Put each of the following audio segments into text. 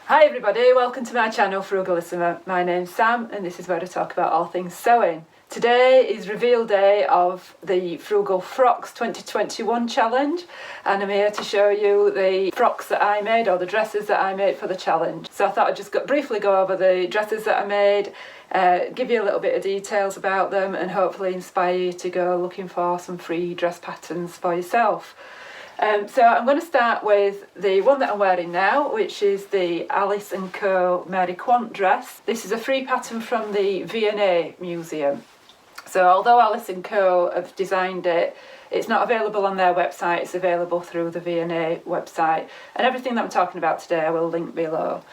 Hi everybody, welcome to my channel Frugalisama. My name's Sam and this is where I talk about all things sewing. Today is reveal day of the Frugal Frocks 2021 challenge and I'm here to show you the frocks that I made, or the dresses that I made for the challenge. So I thought I'd just briefly go over the dresses that I made, give you a little bit of details about them and hopefully inspire you to go looking for some free dress patterns for yourself. So I'm going to start with the one that I'm wearing now, which is the Alice & Co Mary Quant dress. This is a free pattern from the V&A Museum. So although Alice & Co have designed it, it's not available on their website, it's available through the V&A website. And everything that I'm talking about today I will link below.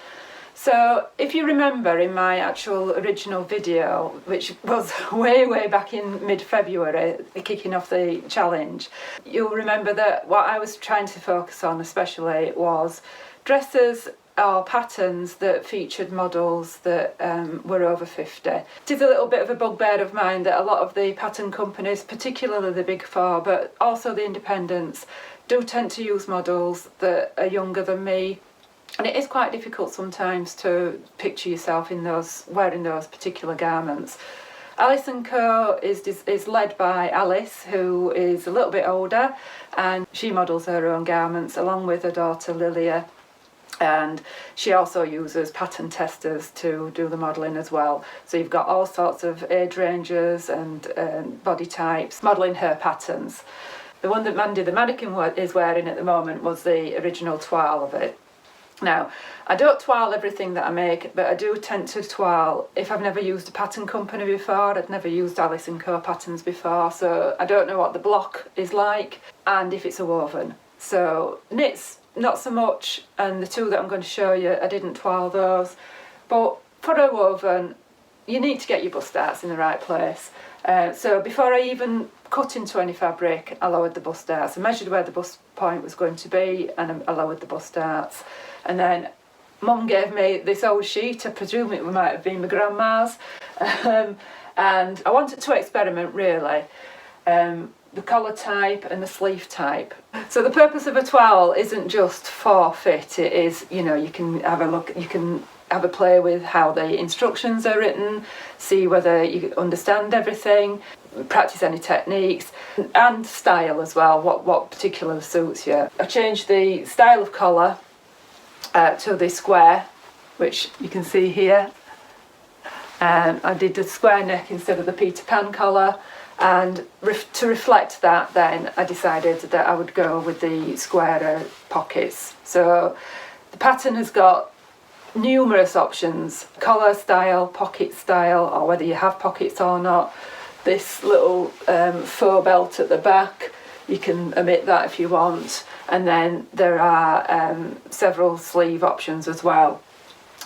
So if you remember in my actual original video, which was way back in mid-February, kicking off the challenge, you'll remember that what I was trying to focus on especially was dresses or patterns that featured models that were over 50. It is a little bit of a bugbear of mine that a lot of the pattern companies, particularly the big four, but also the independents, do tend to use models that are younger than me. And it is quite difficult sometimes to picture yourself in wearing those particular garments. Alice & Co is led by Alice, who is a little bit older, and she models her own garments along with her daughter Lilia. And she also uses pattern testers to do the modelling as well. So you've got all sorts of age ranges and body types modelling her patterns. The one that Mandy the mannequin is wearing at the moment was the original toile of it. Now, I don't toile everything that I make, but I do tend to toile if I've never used a pattern company before. I've never used Alice & Co patterns before, so I don't know what the block is like and if it's a woven. So knits, not so much, and the two that I'm going to show you, I didn't toile those. But for a woven, you need to get your bust darts in the right place. So before I even cut into any fabric, I lowered the bust darts. I measured where the bust point was going to be and I lowered the bust darts. And then Mum gave me this old sheet, I presume it might have been my grandma's, and I wanted to experiment really, the collar type and the sleeve type. So the purpose of a toile isn't just for fit, it is, you know, you can have a look, you can have a play with how the instructions are written, see whether you understand everything, practice any techniques, and style as well, what particular suits you. I changed the style of collar to the square, which you can see here. I did the square neck instead of the Peter Pan collar, and to reflect that then I decided that I would go with the squarer pockets. So the pattern has got numerous options: collar style, pocket style, or whether you have pockets or not. This little faux belt at the back, you can omit that if you want, and then there are several sleeve options as well,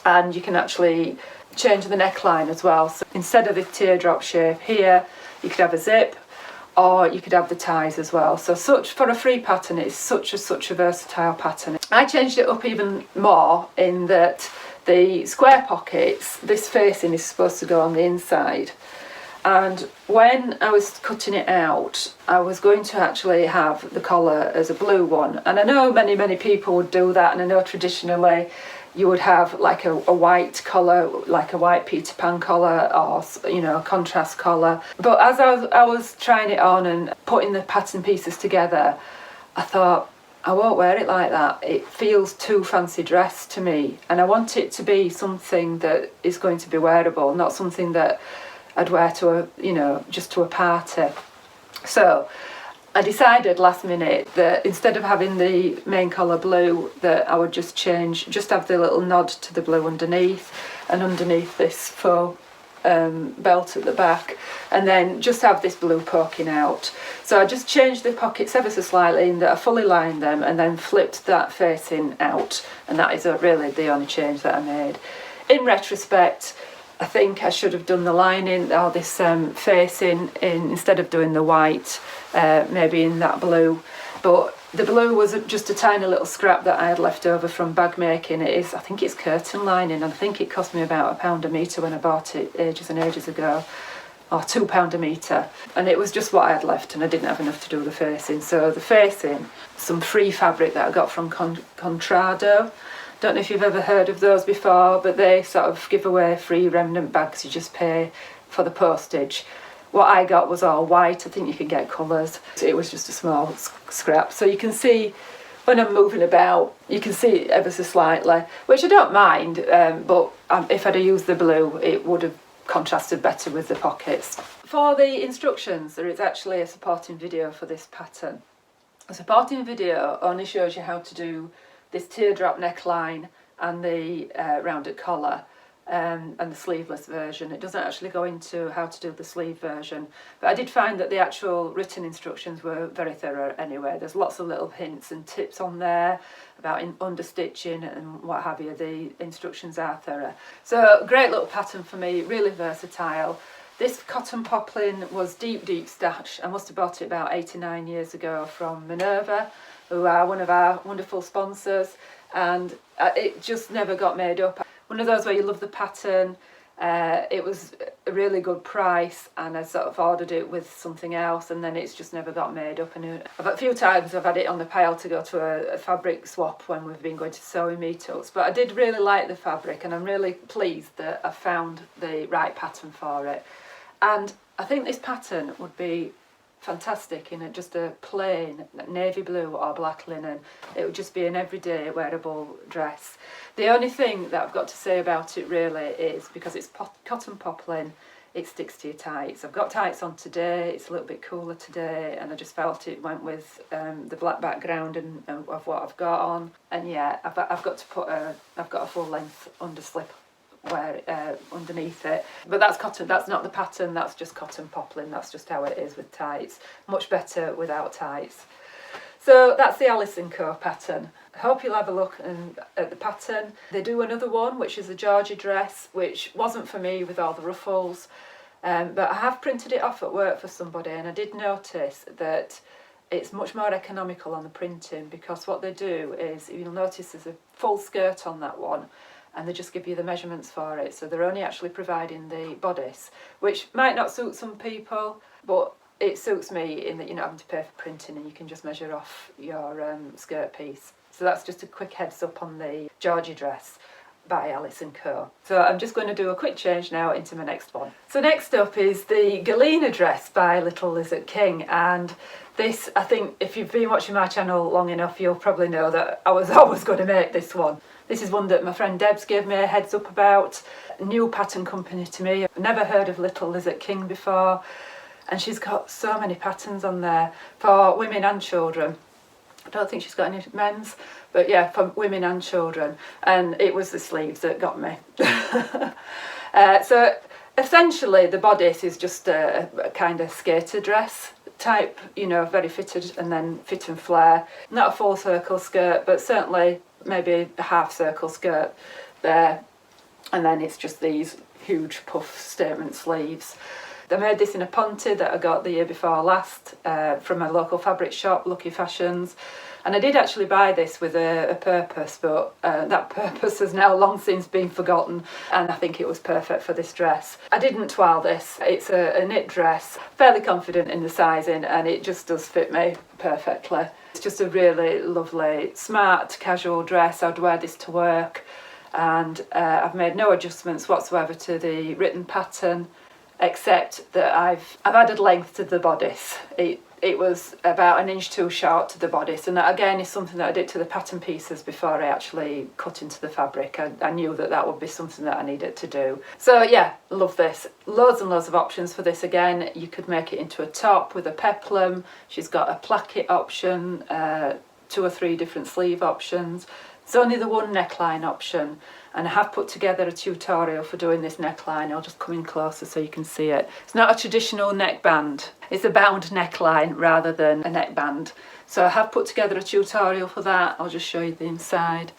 and you can actually change the neckline as well. So instead of the teardrop shape here, you could have a zip, or you could have the ties as well. So for a free pattern, it's such a versatile pattern. I changed it up even more in that the square pockets, this facing is supposed to go on the inside. And when I was cutting it out, I was going to actually have the collar as a blue one. And I know many people would do that, and I know traditionally you would have like a white collar, like a white Peter Pan collar, or, you know, a contrast collar. But as I was trying it on and putting the pattern pieces together, I thought, I won't wear it like that. It feels too fancy dress to me, and I want it to be something that is going to be wearable, not something that I'd wear to a, you know, just to a party. So I decided last minute that instead of having the main collar blue, that I would just have the little nod to the blue underneath, and underneath this faux belt at the back, and then just have this blue poking out. So I just changed the pockets ever so slightly in that I fully lined them and then flipped that facing out, and that is really the only change that I made. In retrospect, I think I should have done the lining or this facing instead of doing the white, maybe in that blue. But the blue was just a tiny little scrap that I had left over from bag making. I think it's curtain lining, and I think it cost me about £1 a metre when I bought it ages and ages ago, or £2 a metre. And it was just what I had left, and I didn't have enough to do the facing. So the facing, some free fabric that I got from Contrado. Don't know if you've ever heard of those before, but they sort of give away free remnant bags. You just pay for the postage. What I got was all white. I think you can get colours. It was just a small scrap. So you can see when I'm moving about, you can see it ever so slightly, which I don't mind, but if I'd have used the blue, it would have contrasted better with the pockets. For the instructions, there is actually a supporting video for this pattern. A supporting video only shows you how to do this teardrop neckline and the rounded collar and the sleeveless version. It doesn't actually go into how to do the sleeve version, but I did find that the actual written instructions were very thorough anyway. There's lots of little hints and tips on there about understitching and what have you. The instructions are thorough. So great little pattern for me, really versatile. This cotton poplin was deep stash. I must have bought it about 8 or 9 years ago from Minerva, who are one of our wonderful sponsors, and it just never got made up. One of those where you love the pattern, it was a really good price, and I sort of ordered it with something else, and then it's just never got made up. And a few times I've had it on the pile to go to a fabric swap when we've been going to sewing meetups, but I did really like the fabric, and I'm really pleased that I found the right pattern for it. And I think this pattern would be fantastic in just a plain navy blue or black linen. It would just be an everyday wearable dress. The only thing that I've got to say about it really is because it's cotton poplin, it sticks to your tights. I've got tights on today, it's a little bit cooler today, and I just felt it went with the black background and of what I've got on. And yeah, I've got to put I've got a full length underslip underneath it, but that's cotton, that's not the pattern, that's just cotton poplin, that's just how it is with tights. Much better without tights. So that's the Alice & Co pattern. I hope you'll have a look at the pattern. They do another one which is a Georgie dress, which wasn't for me with all the ruffles, but I have printed it off at work for somebody, and I did notice that it's much more economical on the printing, because what they do is, you'll notice there's a full skirt on that one, and they just give you the measurements for it, so they're only actually providing the bodice, which might not suit some people, but it suits me in that you're not having to pay for printing and you can just measure off your skirt piece. So that's just a quick heads up on the Georgie dress by Alice & Co. So I'm just going to do a quick change now into my next one. So next up is the Galena dress by Little Lizard King, and this, I think if you've been watching my channel long enough, you'll probably know that I was always going to make this one. This is one that my friend Debs gave me a heads up about, a new pattern company to me. I've never heard of Little Lizard King before, and she's got so many patterns on there for women and children. I don't think she's got any men's, but yeah, for women and children, and it was the sleeves that got me. So essentially the bodice is just a kind of skater dress type, you know, very fitted and then fit and flare. Not a full circle skirt, but certainly maybe a half circle skirt there, and then it's just these huge puff statement sleeves. I made this in a ponte that I got the year before last from my local fabric shop, Lucky Fashions, and I did actually buy this with a purpose, but that purpose has now long since been forgotten, and I think it was perfect for this dress. I didn't twirl this, it's a knit dress, fairly confident in the sizing, and it just does fit me perfectly. It's just a really lovely, smart, casual dress. I'd wear this to work, and I've made no adjustments whatsoever to the written pattern, except that I've added length to the bodice. It was about 1 inch too short to the bodice, and that again is something that I did to the pattern pieces before I actually cut into the fabric. I knew that would be something that I needed to do. So yeah, love this. Loads and loads of options for this. Again, you could make it into a top with a peplum. She's got a placket option, 2 or 3 different sleeve options. It's only the one neckline option, and I have put together a tutorial for doing this neckline. I'll just come in closer so you can see it. It's not a traditional neckband, it's a bound neckline rather than a neckband. So I have put together a tutorial for that. I'll just show you the inside.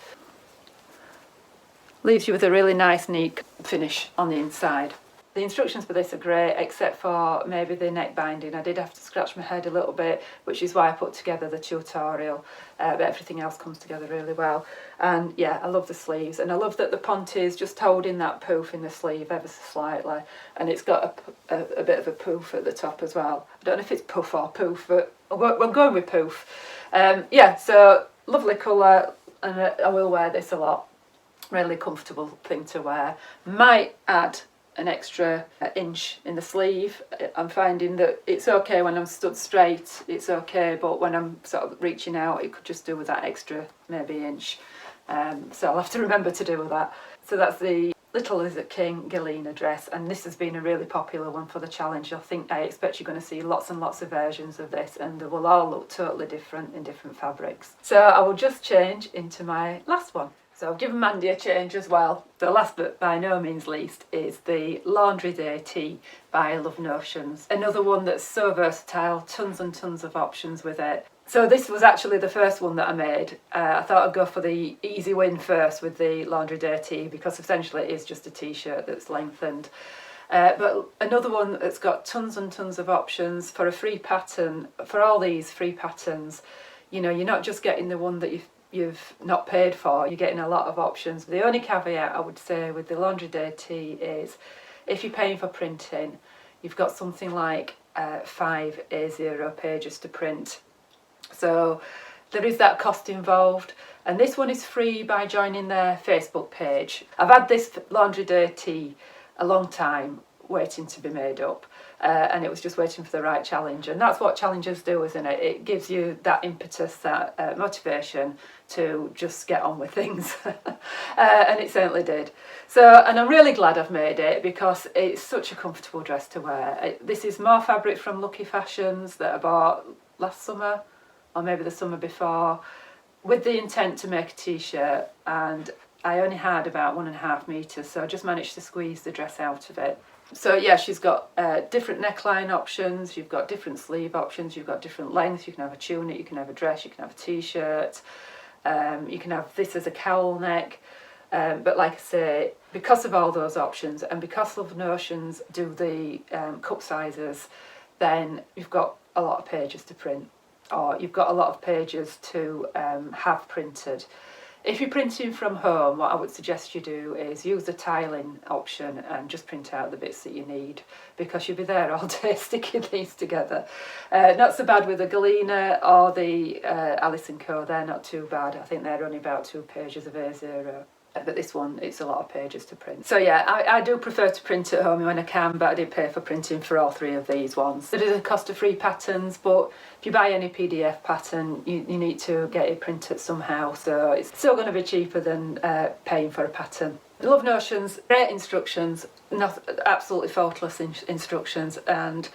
Leaves you with a really nice neat finish on the inside. The instructions for this are great, except for maybe the neck binding. I did have to scratch my head a little bit, which is why I put together the tutorial, but everything else comes together really well. And yeah, I love the sleeves, and I love that the ponte is just holding that poof in the sleeve ever so slightly, and it's got a bit of a poof at the top as well. I don't know if it's puff or poof, but I'm going with poof. Yeah, so lovely colour, and I will wear this a lot. Really comfortable thing to wear. Might add an extra inch in the sleeve. I'm finding that it's okay when I'm stood straight, it's okay, but when I'm sort of reaching out, it could just do with that extra maybe inch. So I'll have to remember to do that. So that's the Little Lizard King Galena dress, and this has been a really popular one for the challenge. I expect you're going to see lots and lots of versions of this, and they will all look totally different in different fabrics. So I will just change into my last one. So I've given Mandy a change as well. The last but by no means least is the Laundry Day Tee by Love Notions. Another one that's so versatile, tons and tons of options with it. So this was actually the first one that I made. I thought I'd go for the easy win first with the Laundry Day Tee, because essentially it is just a t-shirt that's lengthened. But another one that's got tons and tons of options for a free pattern. For all these free patterns, you know, you're not just getting the one that you've not paid for, you're getting a lot of options. The only caveat I would say with the Laundry Day Tee is if you're paying for printing, you've got something like 5 A0 pages to print. So there is that cost involved, and this one is free by joining their Facebook page. I've had this Laundry Day Tee a long time waiting to be made up, and it was just waiting for the right challenge, and that's what challenges do, isn't it? It gives you that impetus, that motivation to just get on with things. And it certainly did. So, and I'm really glad I've made it, because it's such a comfortable dress to wear. This is more fabric from Lucky Fashions that I bought last summer, or maybe the summer before, with the intent to make a t-shirt, and I only had about 1.5 meters, so I just managed to squeeze the dress out of it. So yeah, she's got different neckline options, you've got different sleeve options, you've got different lengths, you can have a tunic, you can have a dress, you can have a t-shirt, you can have this as a cowl neck, but like I say, because of all those options, and because Love Notions do the cup sizes, then you've got a lot of pages to print, or you've got a lot of pages to have printed. If you're printing from home, what I would suggest you do is use the tiling option and just print out the bits that you need, because you'll be there all day sticking these together. Not so bad with the Galena or the Alice & Co, they're not too bad. I think they're only about 2 pages of A0. But this one, it's a lot of pages to print. So yeah, I do prefer to print at home when I can, but I did pay for printing for all 3 of these ones. There is a cost of free patterns, but if you buy any PDF pattern, you need to get it printed somehow, so it's still going to be cheaper than paying for a pattern. Love Notions, great instructions, not absolutely faultless instructions, and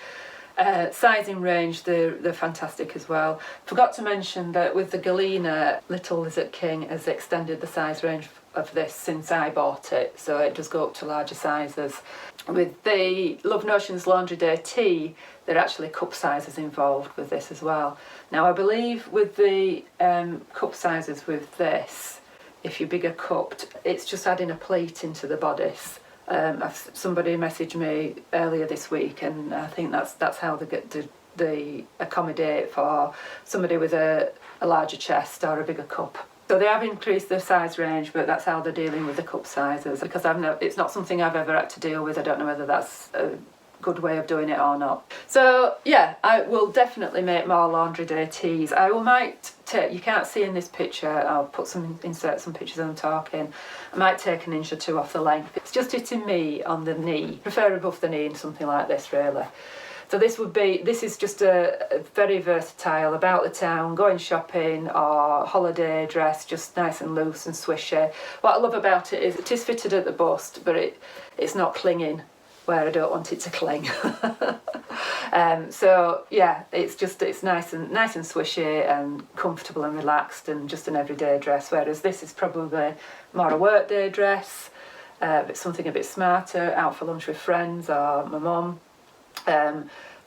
sizing range, they're fantastic as well. Forgot to mention that with the Galena, Little Lizard King has extended the size range of this since I bought it, so it does go up to larger sizes. With the Love Notions Laundry Day Tee, there are actually cup sizes involved with this as well. Now I believe with the cup sizes with this, if you're bigger cupped, it's just adding a pleat into the bodice. Somebody messaged me earlier this week, and I think that's how they get the accommodate for somebody with a larger chest or a bigger cup. So they have increased the size range, but that's how they're dealing with the cup sizes, because it's not something I've ever had to deal with. I don't know whether that's a good way of doing it or not. So yeah, I will definitely make more Laundry Day tees. You can't see in this picture, I'll insert some pictures as I'm talking. I might take an inch or 2 off the length. It's just hitting me on the knee, prefer above the knee in something like this really. So this is just a very versatile, about the town, going shopping or holiday dress, just nice and loose and swishy. What I love about it is it is fitted at the bust, but it's not clinging where I don't want it to cling. So yeah, it's nice and swishy and comfortable and relaxed and just an everyday dress, whereas this is probably more a workday dress, but something a bit smarter, out for lunch with friends or my mum.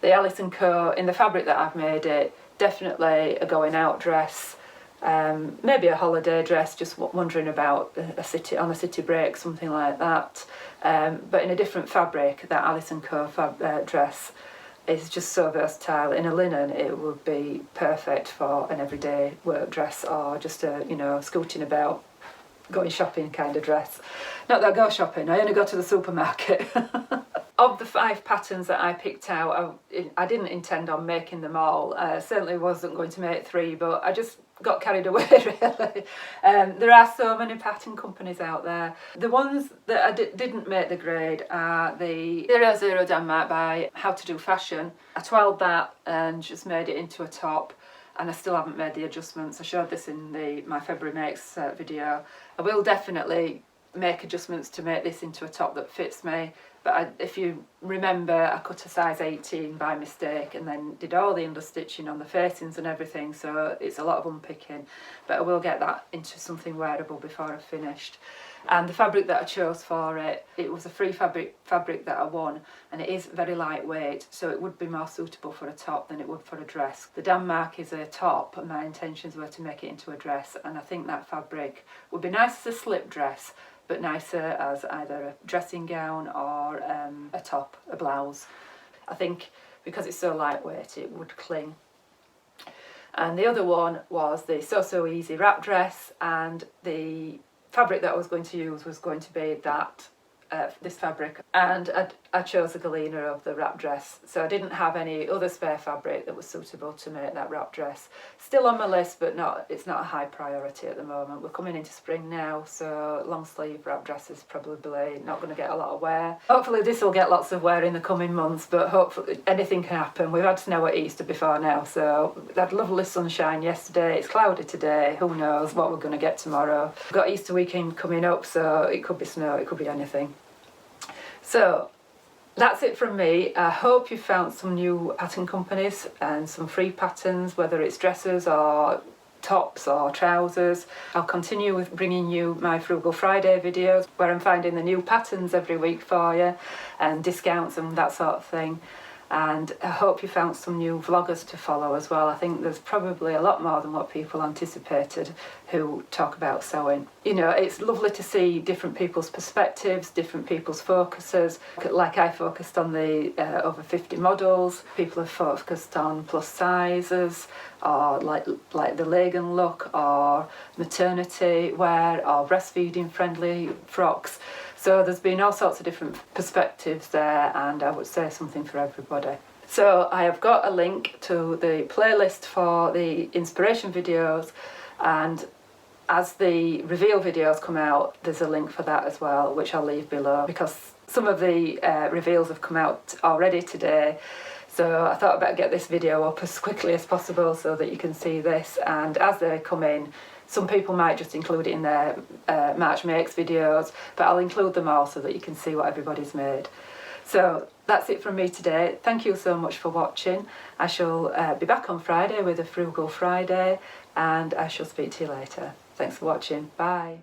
The Alice & Co, in the fabric that I've made it, definitely a going out dress, maybe a holiday dress, just wandering about on a city break, something like that, but in a different fabric. That Alice & Co dress is just so versatile. In a linen, it would be perfect for an everyday work dress, or just scooting about going shopping kind of dress. Not that I go shopping, I only go to the supermarket. Of the 5 patterns that I picked out, I didn't intend on making them all. I certainly wasn't going to make 3, but I just got carried away really. There are so many pattern companies out there. The ones that I didn't make the grade are the 00 Denmark by How to Do Fashion. I twirled that and just made it into a top, and I still haven't made the adjustments. I showed this in my February Makes video. I will definitely make adjustments to make this into a top that fits me, but if you remember, I cut a size 18 by mistake and then did all the understitching on the facings and everything, so it's a lot of unpicking, but I will get that into something wearable before I've finished. And the fabric that I chose for it, it was a free fabric that I won, and it is very lightweight, so it would be more suitable for a top than it would for a dress. The Denmark is a top, and my intentions were to make it into a dress, and I think that fabric would be nice as a slip dress, but nicer as either a dressing gown or a top, a blouse. I think because it's so lightweight it would cling. And the other one was the So Easy wrap dress, and the fabric that I was going to use was going to be this fabric, and I chose the galena of the wrap dress, so I didn't have any other spare fabric that was suitable to make that wrap dress. Still on my list, but it's not a high priority at the moment. We're coming into spring now, so long sleeve wrap dress is probably not going to get a lot of wear. Hopefully this will get lots of wear in the coming months, but hopefully anything can happen. We've had snow at Easter before now, so we had lovely sunshine yesterday. It's cloudy today, who knows what we're going to get tomorrow. We've got Easter weekend coming up, so it could be snow, it could be anything. So that's it from me. I hope you found some new pattern companies and some free patterns, whether it's dresses or tops or trousers. I'll continue with bringing you my Frugal Friday videos where I'm finding the new patterns every week for you and discounts and that sort of thing. And I hope you found some new vloggers to follow as well. I think there's probably a lot more than what people anticipated who talk about sewing. You know, it's lovely to see different people's perspectives, different people's focuses. Like I focused on the over 50 models, people have focused on plus sizes, or like the Lagan look, or maternity wear, or breastfeeding friendly frocks. So there's been all sorts of different perspectives there, and I would say something for everybody. So I have got a link to the playlist for the inspiration videos, and as the reveal videos come out, there's a link for that as well, which I'll leave below, because some of the reveals have come out already today. So I thought I'd better get this video up as quickly as possible so that you can see this, and as they come in, some people might just include it in their March Makes videos, but I'll include them all so that you can see what everybody's made. So that's it from me today. Thank you so much for watching. I shall be back on Friday with a Frugal Friday, and I shall speak to you later. Thanks for watching. Bye.